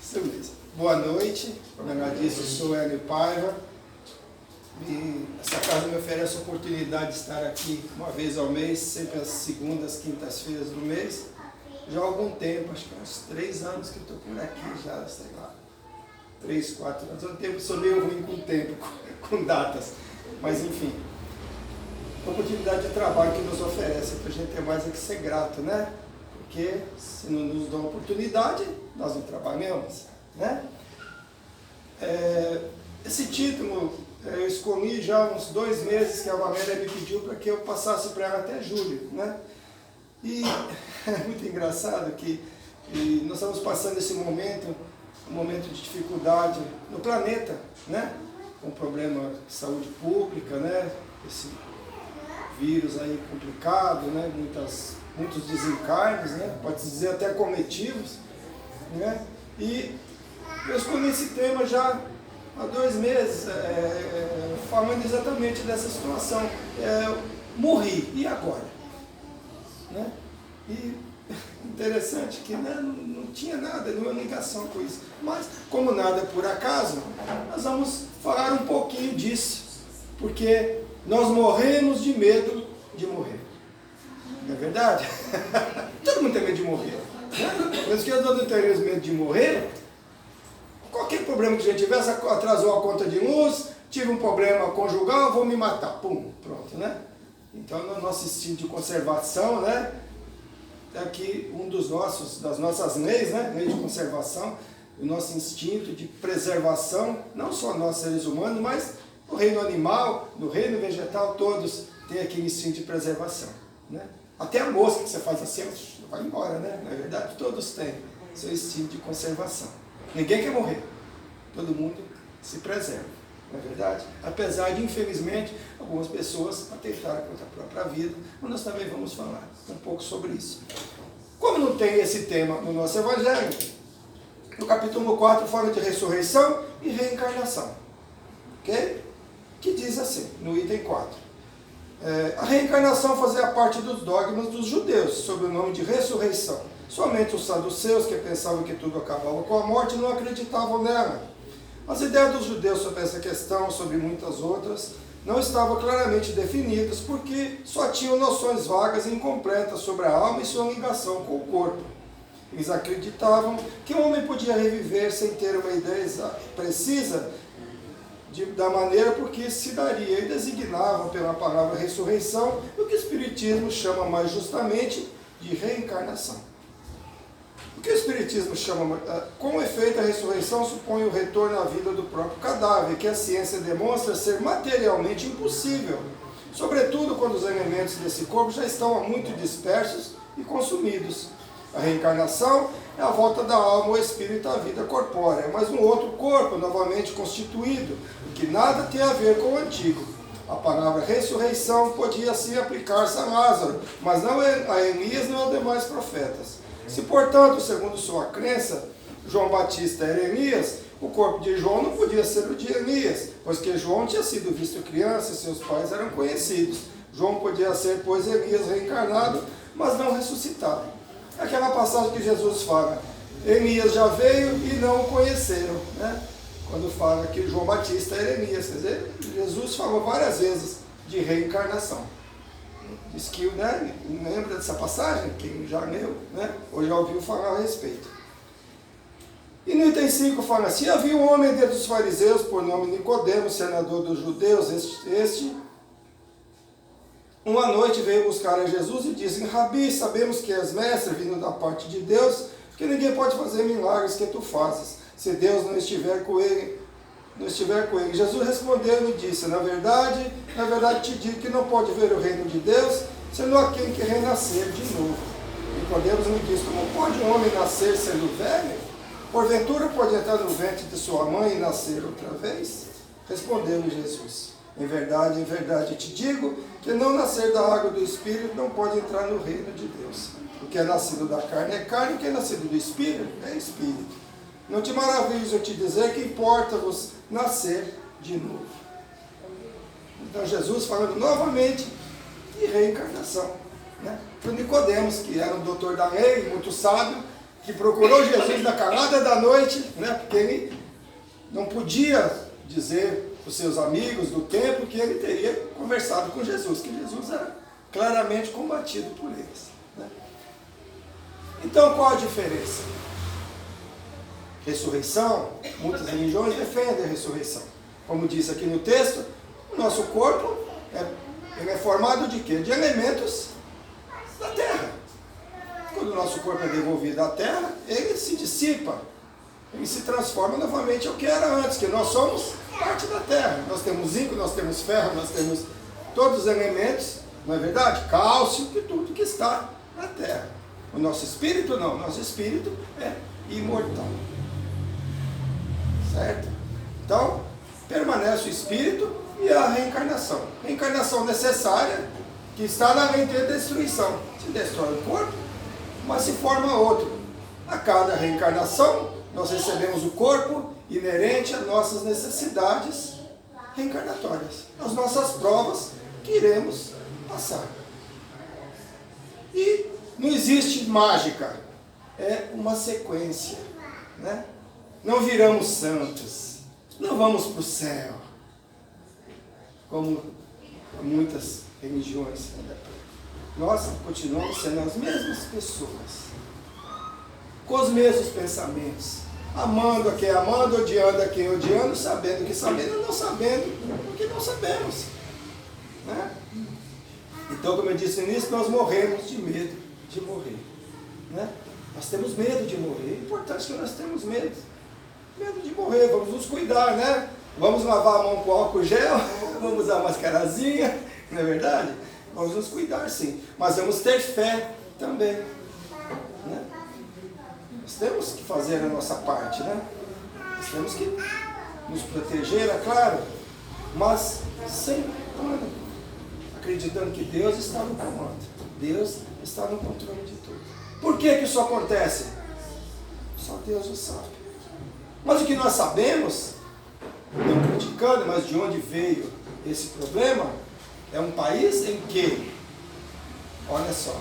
Isso mesmo. Boa noite, como ela disse, eu sou Hélio Paiva e essa casa me oferece a oportunidade de estar aqui uma vez ao mês, sempre às segundas, quintas-feiras do mês. Já há algum tempo, acho que há uns 3 anos que eu estou por aqui já, sei lá, 3, 4 anos. Eu sou meio ruim com o tempo, com datas, mas enfim. A oportunidade de trabalho que nos oferece, para a gente ter mais é que ser grato, né? Porque se não nos dão oportunidade, nós não trabalhamos, né? Esse título eu escolhi já há uns 2 meses que a Valéria me pediu para que eu passasse para ela até julho, né? E é muito engraçado que nós estamos passando esse momento, um momento de dificuldade no planeta, né? Com problema de saúde pública, né? Esse vírus aí complicado, né? Muitos desencarnes, né? Pode-se dizer até coletivos, né? E eu escolhi esse tema já há 2 meses, falando exatamente dessa situação. Morri, e agora? Né? E interessante que, né, não tinha nada, nenhuma ligação com isso. Mas, como nada é por acaso, nós vamos falar um pouquinho disso. Porque nós morremos de medo de morrer. Não é verdade? Todo mundo tem medo de morrer. Né? Mas que nós não teremos medo de morrer, qualquer problema que a gente tivesse, atrasou a conta de luz, tive um problema conjugal, vou me matar. Pum, pronto, né? Então, no nosso instinto de conservação, né? Aqui das nossas leis, né? Lei de conservação, o nosso instinto de preservação, não só nós seres humanos, mas no reino animal, no reino vegetal, todos têm aquele instinto de preservação, né? Até a mosca que você faz assim, vai embora, né? Na verdade, todos têm seu instinto de conservação. Ninguém quer morrer, todo mundo se preserva, não é verdade? Apesar de, infelizmente, algumas pessoas atentaram contra a própria vida, mas nós também vamos falar um pouco sobre isso. Como não tem esse tema no nosso Evangelho, no capítulo 4 fala de ressurreição e reencarnação, ok? Que diz assim, no item 4. A reencarnação fazia parte dos dogmas dos judeus, sob o nome de ressurreição. Somente os saduceus, que pensavam que tudo acabava com a morte, não acreditavam nela. As ideias dos judeus sobre essa questão, sobre muitas outras, não estavam claramente definidas, porque só tinham noções vagas e incompletas sobre a alma e sua ligação com o corpo. Eles acreditavam que o homem podia reviver sem ter uma ideia precisa da maneira por que se daria, e designavam pela palavra ressurreição o que o Espiritismo chama mais justamente de reencarnação. O que o Espiritismo chama, com efeito, a ressurreição supõe o retorno à vida do próprio cadáver, que a ciência demonstra ser materialmente impossível, sobretudo quando os elementos desse corpo já estão há muito dispersos e consumidos. A reencarnação é a volta da alma ou espírito à vida corpórea, mas um outro corpo novamente constituído, o que nada tem a ver com o antigo. A palavra ressurreição podia sim aplicar-se a Lázaro, mas não a Elias nem aos demais profetas. Se, portanto, segundo sua crença, João Batista era Elias, o corpo de João não podia ser o de Elias, pois que João tinha sido visto criança e seus pais eram conhecidos. João podia ser, pois, Elias reencarnado, mas não ressuscitado. Aquela passagem que Jesus fala, Elias já veio e não o conheceram, né? Quando fala que João Batista era Elias, quer dizer, Jesus falou várias vezes de reencarnação. Diz que, né, lembra dessa passagem? Quem já leu, né, ou já ouviu falar a respeito. E no item 5 fala assim: havia um homem dentre os fariseus, por nome Nicodemo, senador dos judeus, uma noite veio buscar a Jesus e disse: Rabi, sabemos que és mestre, vindo da parte de Deus, que ninguém pode fazer milagres que tu fazes, se Deus não estiver com ele. Jesus respondeu e disse: na verdade te digo que não pode ver o reino de Deus, sendo aquele que renascer de novo. Nicodemos me disse: como pode um homem nascer sendo velho? Porventura pode entrar no ventre de sua mãe e nascer outra vez? Respondeu-lhe Jesus: em verdade te digo que não nascer da água do Espírito não pode entrar no reino de Deus. O que é nascido da carne é carne, o que é nascido do Espírito é Espírito. Não te maravilhes eu te dizer que importa-vos nascer de novo. Então Jesus falando novamente de reencarnação, né? Para Nicodemos, que era um doutor da lei, muito sábio, que procurou Jesus na calada da noite, né? Porque ele não podia dizer para os seus amigos do templo que ele teria conversado com Jesus, que Jesus era claramente combatido por eles, né? Então, qual a diferença? Ressurreição, muitas religiões defendem a ressurreição. Como diz aqui no texto, o nosso corpo ele é formado de quê? De elementos da terra. Quando o nosso corpo é devolvido à terra, ele se dissipa, ele se transforma novamente ao que era antes, que nós somos parte da terra. Nós temos zinco, nós temos ferro, nós temos todos os elementos, não é verdade? Cálcio, que tudo que está na terra. O nosso espírito não, o nosso espírito é imortal. Certo? Então, permanece o espírito e a reencarnação. Reencarnação necessária, que está na lei de destruição. Se destrói o corpo, mas se forma outro. A cada reencarnação, nós recebemos o corpo inerente às nossas necessidades reencarnatórias, as nossas provas que iremos passar. E não existe mágica, é uma sequência, né? Não viramos santos, não vamos para o céu, como muitas religiões. Nós continuamos sendo as mesmas pessoas, com os mesmos pensamentos, amando a quem amando, odiando a quem odiando, sabendo o que sabendo e não sabendo o que não sabemos, né? Então, como eu disse no início, nós morremos de medo de morrer, né? Nós temos medo de morrer. É importante que nós temos medo de morrer. Vamos nos cuidar, né? Vamos lavar a mão com álcool gel, vamos usar mascarazinha, não é verdade? Vamos nos cuidar, sim, mas vamos ter fé também, né? Nós temos que fazer a nossa parte, né? Nós temos que nos proteger, é claro, mas sem pânico, acreditando que Deus está no comando, Deus está no controle de tudo. Por que isso acontece? Só Deus o sabe. Mas o que nós sabemos, não criticando, mas de onde veio esse problema, é um país em que, olha só,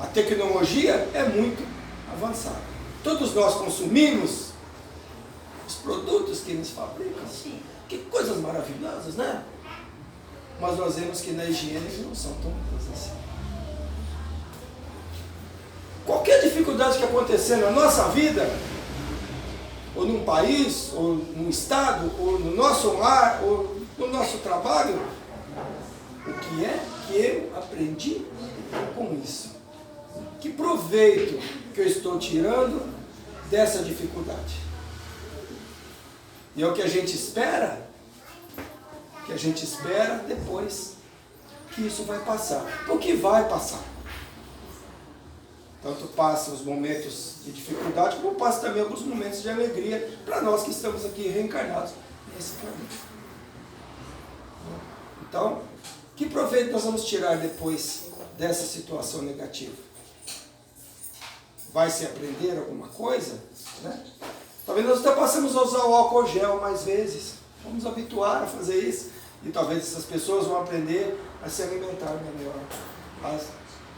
a tecnologia é muito avançada. Todos nós consumimos os produtos que eles fabricam. Que coisas maravilhosas, né? Mas nós vemos que na higiene eles não são tão boas assim. Qualquer dificuldade que acontecer na nossa vida, ou num país, ou num estado, ou no nosso lar, ou no nosso trabalho, o que é que eu aprendi com isso? Que proveito que eu estou tirando dessa dificuldade? E é o que a gente espera, depois que isso vai passar. Porque vai passar. Tanto passa os momentos de dificuldade, como passa também alguns momentos de alegria para nós que estamos aqui reencarnados nesse planeta. Então, que proveito nós vamos tirar depois dessa situação negativa? Vai se aprender alguma coisa, né? Talvez nós até passemos a usar o álcool gel mais vezes. Vamos habituar a fazer isso. E talvez essas pessoas vão aprender a se alimentar melhor, a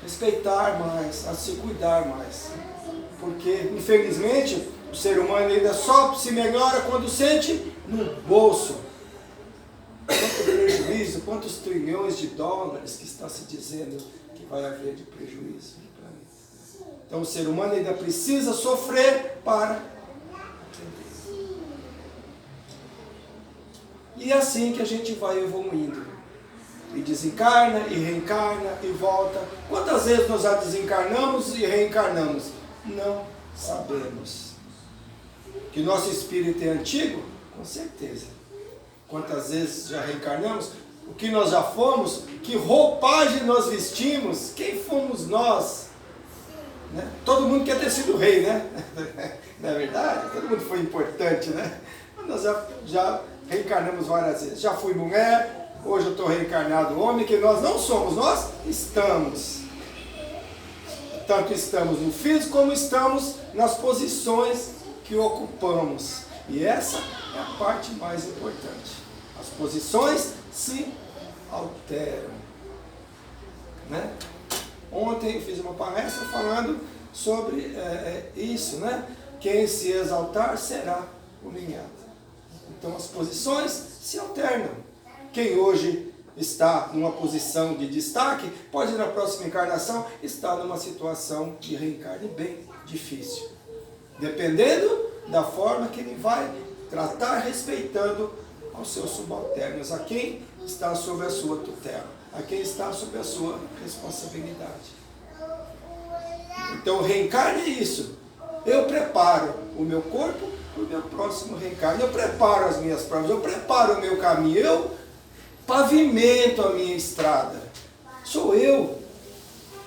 respeitar mais, a se cuidar mais. Porque, infelizmente, o ser humano ainda só se melhora quando sente no bolso. Quanto prejuízo, quantos trilhões de dólares que está se dizendo que vai haver de prejuízo no planeta. Então o ser humano ainda precisa sofrer para aprender. E é assim que a gente vai evoluindo. E desencarna, e reencarna, e volta. Quantas vezes nós já desencarnamos e reencarnamos? Não sabemos. Que nosso espírito é antigo? Com certeza. Quantas vezes já reencarnamos? O que nós já fomos? Que roupagem nós vestimos? Quem fomos nós? Né? Todo mundo quer ter sido rei, né? Não é verdade? Todo mundo foi importante, né? Nós já reencarnamos várias vezes. Já fui mulher, hoje eu estou reencarnado homem, que nós não somos, nós estamos. Tanto estamos no físico, como estamos nas posições que ocupamos. E essa é a parte mais importante. As posições se alteram, né? Ontem eu fiz uma palestra falando sobre isso, né? Quem se exaltar será humilhado. Então as posições se alternam. Quem hoje está numa posição de destaque, pode na próxima encarnação estar numa situação de reencarne bem difícil. Dependendo da forma que ele vai tratar, respeitando aos seus subalternos, a quem está sob a sua tutela, a quem está sob a sua responsabilidade. Então o reencarne é isso. Eu preparo o meu corpo para o meu próximo reencarne. Eu preparo as minhas provas, eu preparo o meu caminho, eu pavimento a minha estrada. Sou eu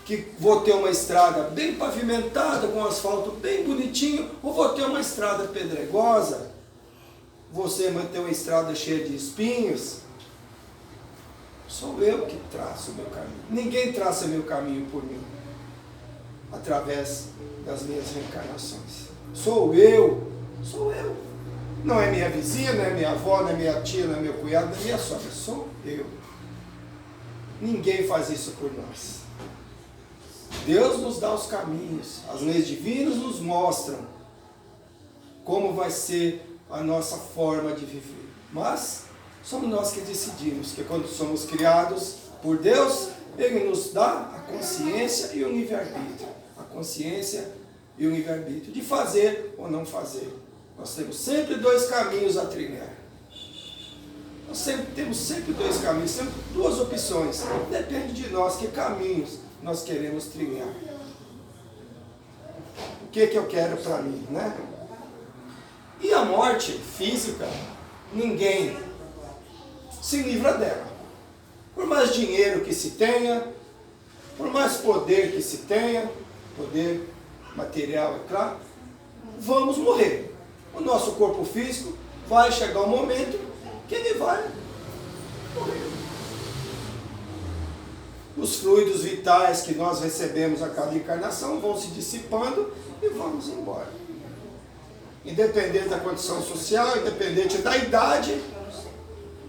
que vou ter uma estrada bem pavimentada, com asfalto bem bonitinho, ou vou ter uma estrada pedregosa? Você vai ter uma estrada cheia de espinhos? Sou eu que traço o meu caminho. Ninguém traça meu caminho por mim, através das minhas reencarnações. Sou eu. Não é minha vizinha, não é minha avó, não é minha tia, não é meu cunhado, não é minha sogra. Sou eu. Ninguém faz isso por nós. Deus nos dá os caminhos. As leis divinas nos mostram como vai ser a nossa forma de viver. Mas somos nós que decidimos, que quando somos criados por Deus, Ele nos dá a consciência e o livre-arbítrio. A consciência e o livre-arbítrio de fazer ou não fazer. Nós temos sempre dois caminhos a trilhar. Temos sempre dois caminhos, sempre duas opções. Depende de nós que caminhos nós queremos trilhar. O que eu quero para mim, né? E a morte física, ninguém se livra dela. Por mais dinheiro que se tenha, por mais poder que se tenha, poder material, é claro, vamos morrer. O nosso corpo físico vai chegar um momento que ele vai morrer. Os fluidos vitais que nós recebemos a cada encarnação vão se dissipando e vamos embora. Independente da condição social, independente da idade,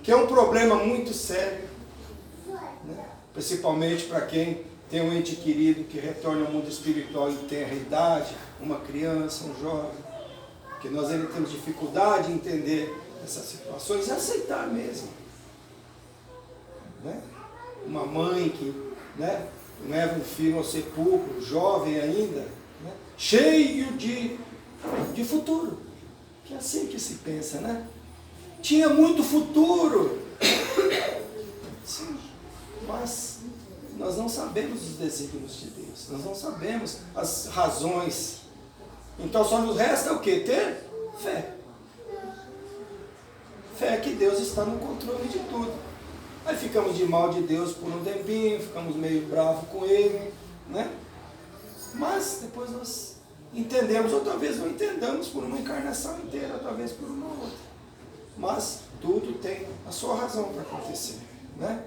que é um problema muito sério, né? Principalmente para quem tem um ente querido que retorna ao mundo espiritual e tem a idade, uma criança, um jovem, que nós ainda temos dificuldade em entender essas situações e aceitar mesmo. Né? Uma mãe que, né, leva um filho ao sepulcro, jovem ainda, né, cheio de futuro. Que é assim que se pensa, né? Tinha muito futuro. Sim, mas nós não sabemos os desígnios de Deus, nós não sabemos as razões. Então só nos resta o que? Ter fé. Fé que Deus está no controle de tudo. Aí ficamos de mal de Deus por um tempinho, ficamos meio bravos com Ele, né? Mas depois nós entendemos, ou talvez não entendamos por uma encarnação inteira, ou talvez por uma outra. Mas tudo tem a sua razão para acontecer, né?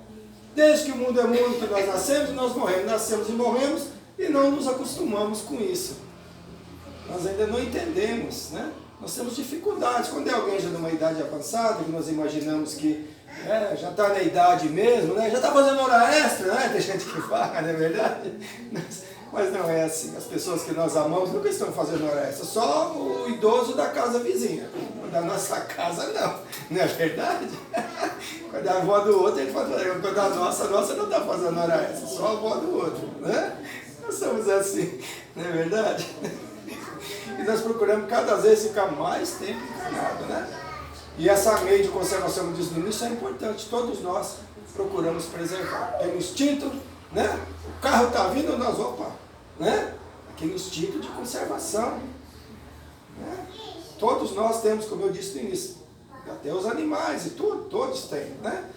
Desde que o mundo é mundo, que nós nascemos e nós morremos, nascemos e morremos, e não nos acostumamos com isso. Nós ainda não entendemos, né? Nós temos dificuldades. Quando é alguém já de uma idade avançada, que nós imaginamos que já está na idade mesmo, né? Já está fazendo hora extra, né? Tem gente que fala, não é verdade? Mas não é assim. As pessoas que nós amamos nunca estão fazendo hora extra. Só o idoso da casa vizinha. Da nossa casa não. Não é verdade? Quando é a avó do outro, ele faz. Quando a nossa não está fazendo hora extra. Só a avó do outro, né? Nós somos assim, não é verdade? E nós procuramos cada vez ficar mais tempo encarnado, né? E essa lei de conservação do início, isso é importante. Todos nós procuramos preservar. Tem um instinto, né? O carro está vindo, nós, opa, né? Aquele instinto de conservação, né? Todos nós temos, como eu disse no início, até os animais e tudo, todos têm, né?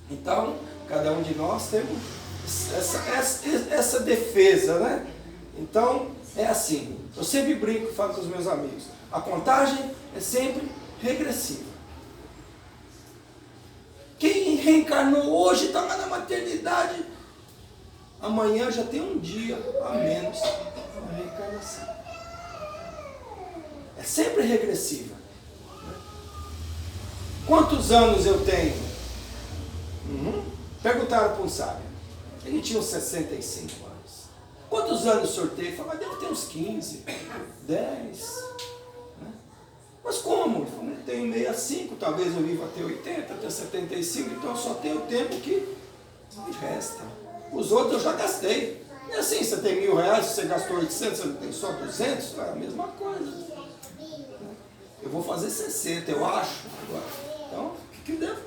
Então, cada um de nós temos essa defesa, né? Então, é assim, eu sempre brinco e falo com os meus amigos, a contagem é sempre regressiva. Quem reencarnou hoje está lá na maternidade, amanhã já tem um dia a menos na reencarnação. É sempre regressiva. Quantos anos eu tenho? Perguntaram para um sábio. Ele tinha uns 65 anos. Quantos anos o senhor tem? Ele falou, mas deve ter uns 15, 10. Né? Mas como? Ele falou, eu tenho 65, talvez eu viva até 80, até 75, então eu só tenho o tempo que me resta. Os outros eu já gastei. E assim, você tem R$1.000, se você gastou 800, você não tem só 200, é a mesma coisa. Eu vou fazer 60, eu acho. Então,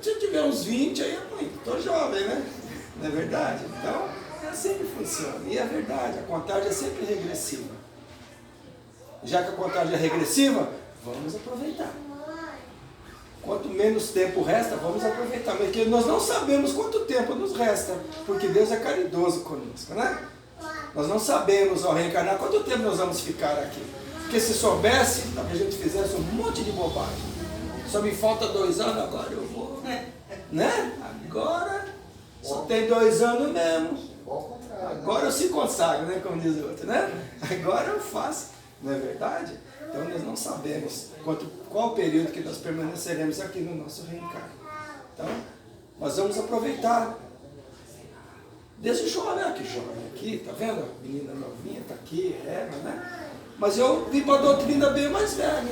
se eu tiver uns 20, aí é muito. Estou jovem, né? Não é verdade? Então, é assim que funciona. E é verdade, a contagem é sempre regressiva. Já que a contagem é regressiva, vamos aproveitar. Quanto menos tempo resta, vamos aproveitar. Porque nós não sabemos quanto tempo nos resta, porque Deus é caridoso conosco, né? Nós não sabemos, ao reencarnar, quanto tempo nós vamos ficar aqui. Porque se soubesse, talvez a gente fizesse um monte de bobagem. Só me falta 2 anos, agora eu vou, né? Agora só tem 2 anos mesmo. Agora eu se consagro, né? Como diz o outro, né? Agora eu faço, não é verdade? Então nós não sabemos qual o período que nós permaneceremos aqui no nosso reencarno. Então, nós vamos aproveitar. Desde jovem, que jovem aqui, tá vendo? A menina novinha tá aqui, né? Mas eu vim para a doutrina bem mais velho.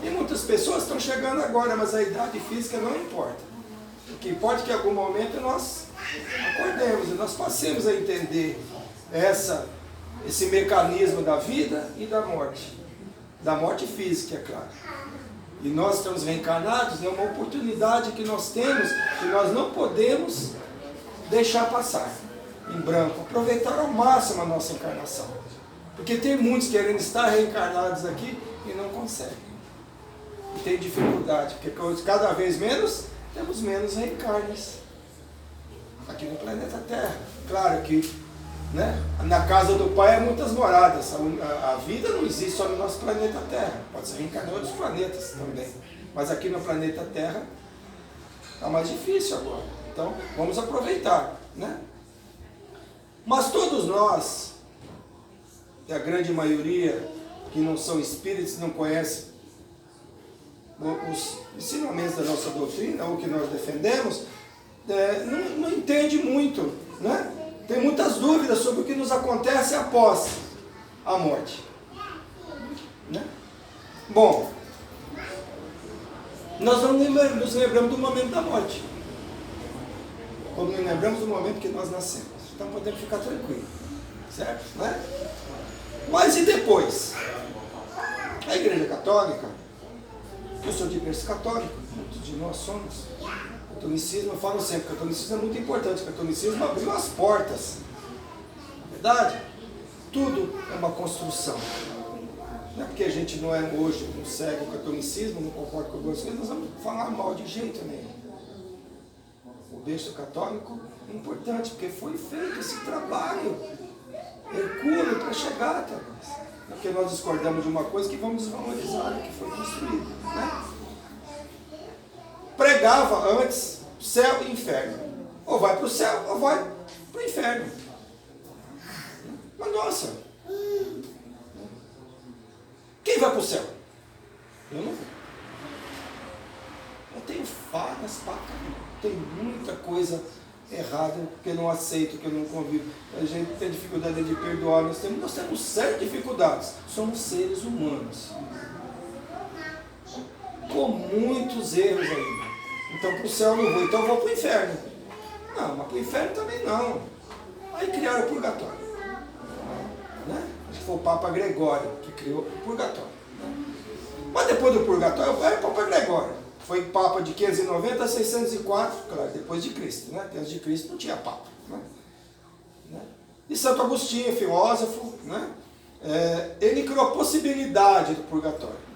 E muitas pessoas estão chegando agora, mas a idade física não importa. O que importa é que em algum momento nós acordemos e nós passemos a entender esse mecanismo da vida e da morte. Da morte física, é claro. E nós estamos reencarnados, é uma oportunidade que nós temos, que nós não podemos deixar passar em branco. Aproveitar ao máximo a nossa encarnação. Porque tem muitos querendo estar reencarnados aqui e não conseguem. E tem dificuldade, porque cada vez menos temos menos reencarnes aqui no planeta Terra. Claro que, né, na casa do Pai há muitas moradas. A vida não existe só no nosso planeta Terra. Pode ser reencarnar em outros planetas também. Mas aqui no planeta Terra está mais difícil agora. Então vamos aproveitar, né? Mas todos nós, e a grande maioria que não são espíritos, não conhecem os ensinamentos da nossa doutrina, ou que nós defendemos, não entende muito, né? Tem muitas dúvidas sobre o que nos acontece após a morte, né? Bom, nós não nos lembramos do momento da morte, como nos lembramos do momento que nós nascemos. Então podemos ficar tranquilos, certo? Né? Mas e depois? A Igreja Católica, eu sou de berço católico, muitos de nós somos. O catolicismo, eu falo sempre, o catolicismo é muito importante. O catolicismo abriu as portas. Na verdade, tudo é uma construção. Não é porque a gente não é hoje, não segue o catolicismo, não concorda com algumas coisas, nós vamos falar mal de jeito nenhum. O berço católico é importante, porque foi feito esse trabalho hercúleo para chegar até nós. Porque nós discordamos de uma coisa que vamos desvalorizar o que foi construído, né? Pregava antes céu e inferno. Ou vai para o céu ou vai para o inferno. Mas nossa, quem vai para o céu? Eu não vou. Eu tenho falhas para caramba. Tem muita coisa errada que eu não aceito, que eu não convivo. A gente tem dificuldade de perdoar. Nós temos sérias dificuldades. Somos seres humanos. Com muitos erros ainda. Então para o céu eu não vou, então eu vou para o inferno. Não, mas para o inferno também não. Aí criaram o purgatório. Né? Acho que foi o Papa Gregório que criou o purgatório. Né? Mas depois do purgatório, é o Papa Gregório. Foi Papa de 590 a 604, claro, depois de Cristo. Né? Antes de Cristo não tinha Papa. Né? E Santo Agostinho, filósofo, né? Ele criou a possibilidade do purgatório.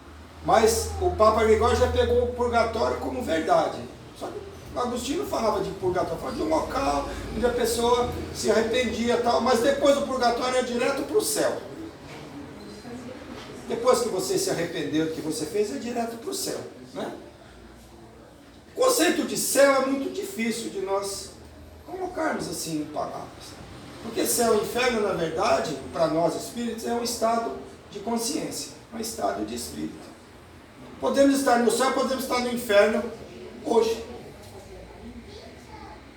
Mas o Papa Gregório já pegou o purgatório como verdade. Só que o Agostinho não falava de purgatório, falava de um local onde a pessoa se arrependia e tal, mas depois do purgatório é direto para o céu. Depois que você se arrependeu do que você fez, é direto para o céu. Né? O conceito de céu é muito difícil de nós colocarmos assim em palavras. Porque céu e inferno, na verdade, para nós espíritos, é um estado de consciência, um estado de espírito. Podemos estar no céu, podemos estar no inferno hoje.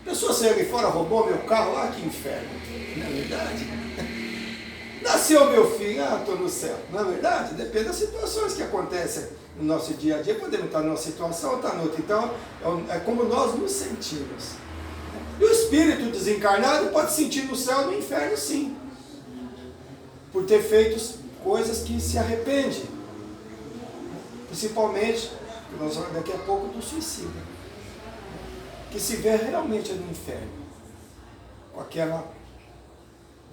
A pessoa saiu ali fora, roubou meu carro, que inferno. Não é verdade? Nasceu meu filho, estou no céu. Não é verdade? Depende das situações que acontecem no nosso dia a dia. Podemos estar numa situação ou estar noutra. Então, é como nós nos sentimos. E o espírito desencarnado pode se sentir no céu e no inferno, sim. Por ter feito coisas que se arrepende. Principalmente, nós vamos daqui a pouco, do suicídio. Que se vê realmente no inferno. Com aquela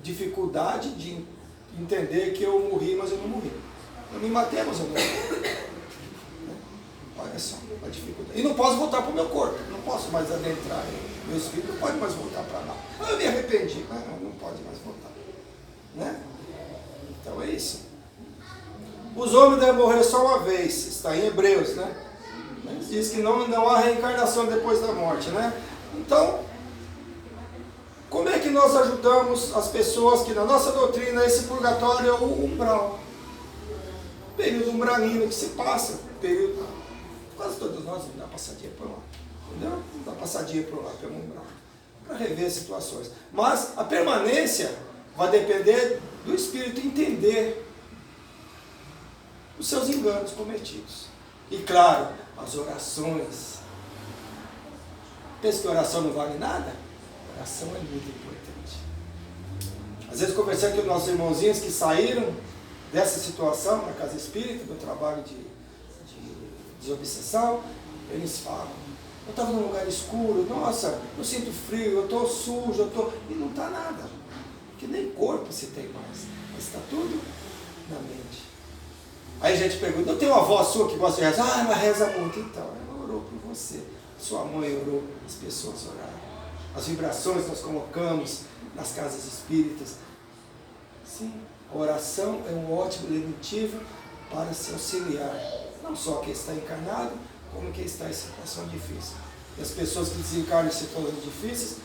dificuldade de entender que eu morri, mas eu não morri. Eu me matei, mas eu não morri. Olha só, a dificuldade. E não posso voltar para o meu corpo. Não posso mais adentrar. Meu espírito não pode mais voltar para lá. Eu me arrependi. Mas não pode mais voltar. Né? Então é isso. Os homens devem morrer só uma vez. Está em Hebreus, né? Diz que não há reencarnação depois da morte, né? Então, como é que nós ajudamos as pessoas que na nossa doutrina esse purgatório é o umbral? Período umbralino que se passa, período... Quase todos nós vamos dar passadinha por lá, entendeu? Vamos dar passadinha por lá, pelo umbral, para rever situações. Mas a permanência vai depender do espírito entender os seus enganos cometidos. E claro, as orações. Pensa que oração não vale nada? Oração é muito importante. Às vezes conversando com nossos irmãozinhos que saíram dessa situação na casa espírita, do trabalho de desobsessão, eles falam, eu estava num lugar escuro, nossa, eu sinto frio, eu estou sujo, e não está nada. Porque nem corpo se tem mais, mas está tudo na mente. Aí a gente pergunta, não tem uma avó sua que gosta de rezar? Mas reza muito. Então, ela orou por você. Sua mãe orou, as pessoas oraram. As vibrações nós colocamos nas casas espíritas. Sim, a oração é um ótimo lenitivo para se auxiliar. Não só quem está encarnado, como quem está em situação difícil. E as pessoas que desencarnam em situações difíceis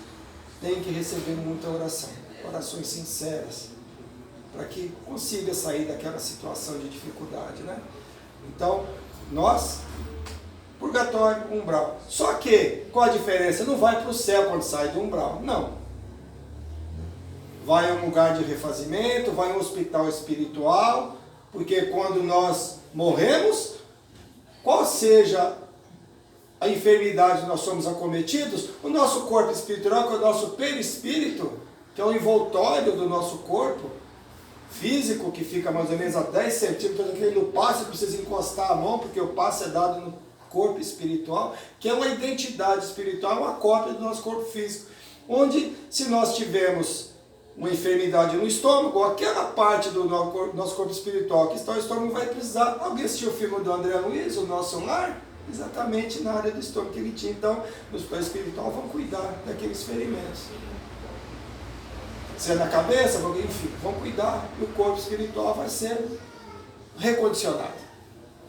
têm que receber muita oração. Orações sinceras. Para que consiga sair daquela situação de dificuldade, né? Então, nós, purgatório, umbral. Só que, qual a diferença? Não vai para o céu quando sai do umbral, não. Vai a um lugar de refazimento, vai a um hospital espiritual, porque quando nós morremos, qual seja a enfermidade que nós somos acometidos, o nosso corpo espiritual, que é o nosso perispírito, que é o envoltório do nosso corpo, físico, que fica mais ou menos a 10 centímetros, aquele no passe precisa encostar a mão, porque o passe é dado no corpo espiritual, que é uma identidade espiritual, uma cópia do nosso corpo físico, onde se nós tivermos uma enfermidade no estômago, aquela parte do nosso corpo espiritual que está no estômago vai precisar. Alguém assistiu o filme do André Luiz, O Nosso Lar? Exatamente na área do estômago que ele tinha. Então, os pais espirituais vão cuidar daqueles ferimentos. Se é na cabeça, enfim, vão cuidar, e o corpo espiritual vai ser recondicionado.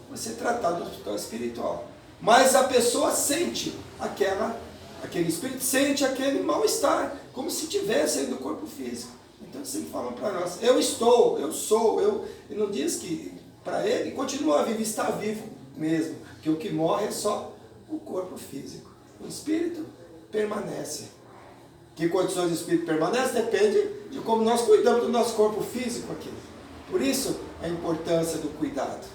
Vai ser tratado no hospital espiritual. Mas a pessoa sente aquele espírito, sente aquele mal-estar, como se tivesse aí do corpo físico. Então sempre falam para nós, eu estou, eu sou, e não diz que para ele continua vivo, está vivo mesmo, que o que morre é só o corpo físico. O espírito permanece. Que condições o espírito permanece depende de como nós cuidamos do nosso corpo físico aqui. Por isso a importância do cuidado.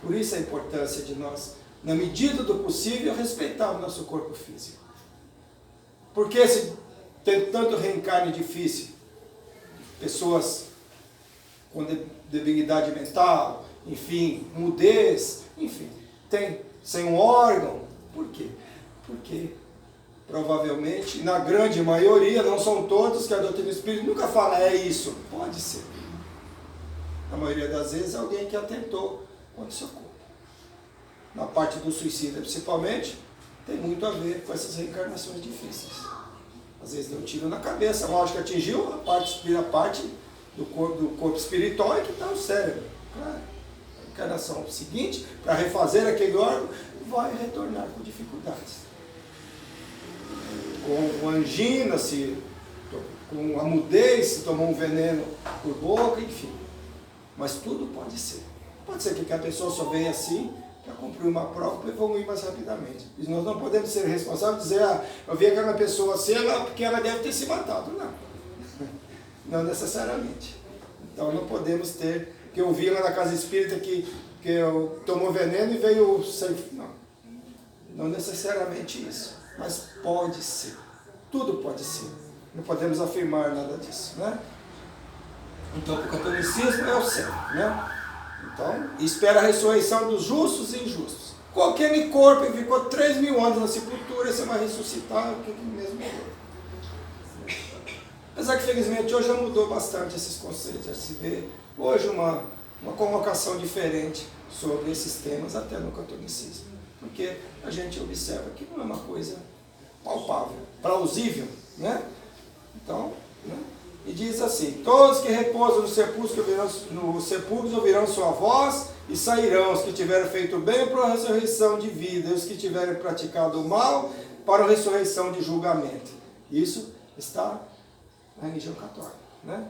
Por isso a importância de nós, na medida do possível, respeitar o nosso corpo físico. Porque se tem tanto reencarne difícil, pessoas com debilidade mental, enfim, mudez, enfim, tem sem um órgão. Por quê? Porque provavelmente, na grande maioria, não são todos, que a doutrina espírita nunca fala, é isso. Pode ser. Na maioria das vezes, alguém que atentou contra o seu corpo. Na parte do suicídio, principalmente, tem muito a ver com essas reencarnações difíceis. Às vezes deu um tiro na cabeça, lógico que atingiu a parte do corpo espiritual e que está o cérebro. Claro. A encarnação seguinte, para refazer aquele órgão, vai retornar com dificuldades. Com angina, com a mudez, se tomou um veneno por boca, enfim. Mas tudo pode ser. Pode ser que a pessoa só venha assim para cumprir uma prova para evoluir mais rapidamente. E nós não podemos ser responsáveis e dizer, eu vi aquela pessoa assim, porque ela deve ter se matado. Não. Não necessariamente. Então não podemos ter, que eu vi lá na casa espírita que eu tomou veneno e veio sair. Não necessariamente isso, mas pode ser. Tudo pode ser. Não podemos afirmar nada disso, né? Então, o catolicismo é o certo, né? Então, espera a ressurreição dos justos e injustos. Qualquer corpo que ficou 3.000 anos na sepultura, você vai ressuscitar o que mesmo morreu. Apesar que, felizmente, hoje já mudou bastante esses conceitos. Já se vê hoje uma colocação diferente sobre esses temas, até no catolicismo. Porque a gente observa que não é uma coisa palpável, plausível, né? Então, né? E diz assim: todos que repousam no sepulcro ouvirão sua voz e sairão, os que tiverem feito bem para a ressurreição de vida, e os que tiverem praticado o mal para a ressurreição de julgamento. Isso está na religião católica, né?